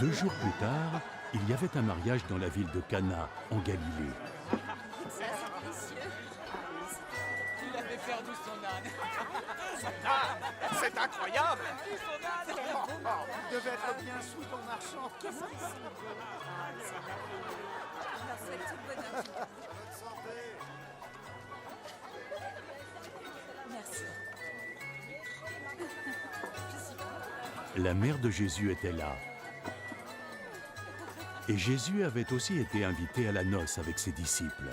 2 jours plus tard, il y avait un mariage dans la ville de Cana, en Galilée. Ça, c'est délicieux. Il avait perdu son âne. C'est incroyable! Tu devais être bien sous ton marchand. Qu'est-ce que c'est? Je leur souhaite tout le bonheur. Merci. Je suis contente. La mère de Jésus était là. Et Jésus avait aussi été invité à la noce avec ses disciples.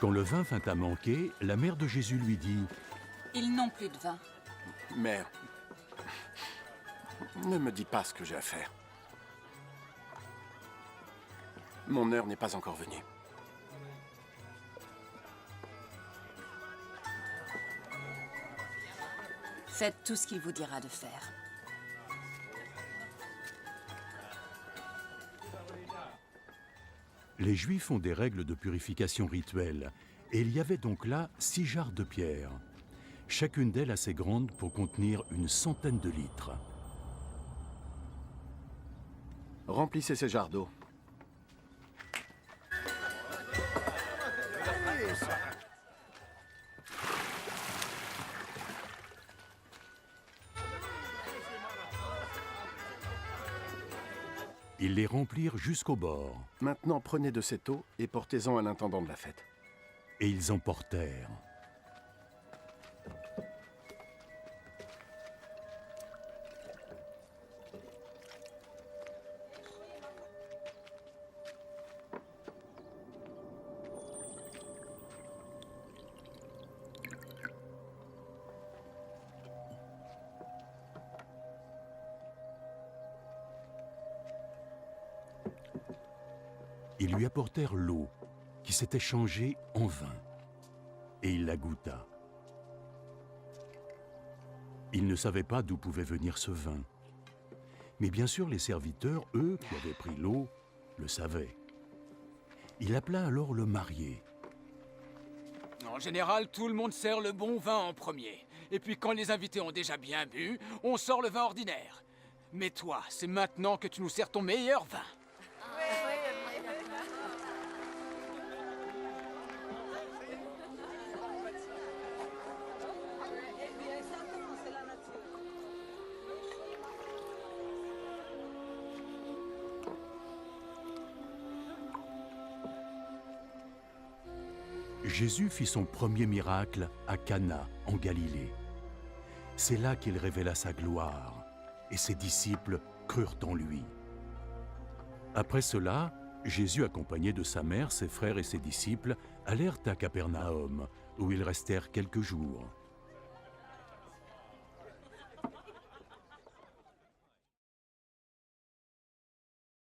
Quand le vin vint à manquer, la mère de Jésus lui dit « Ils n'ont plus de vin. Mère, ne me dis pas ce que j'ai à faire. Mon heure n'est pas encore venue. Faites tout ce qu'il vous dira de faire. Les Juifs ont des règles de purification rituelle, et il y avait donc là 6 jarres de pierre, chacune d'elles assez grande pour contenir une centaine de litres. Remplissez ces jarres d'eau. Ils les remplirent jusqu'au bord, Maintenant, prenez de cette eau et portez-en à l'intendant de la fête. et ils emportèrent. Ils lui apportèrent l'eau, qui s'était changée en vin, et il la goûta. Il ne savait pas d'où pouvait venir ce vin. Mais bien sûr, les serviteurs, eux, qui avaient pris l'eau, le savaient. Il appela alors le marié. En général, tout le monde sert le bon vin en premier. Et puis quand les invités ont déjà bien bu, on sort le vin ordinaire. Mais toi, c'est maintenant que tu nous sers ton meilleur vin. Jésus fit son premier miracle à Cana, en Galilée. C'est là qu'il révéla sa gloire, et ses disciples crurent en lui. Après cela, Jésus, accompagné de sa mère, ses frères et ses disciples, allèrent à Capernaum, où ils restèrent quelques jours.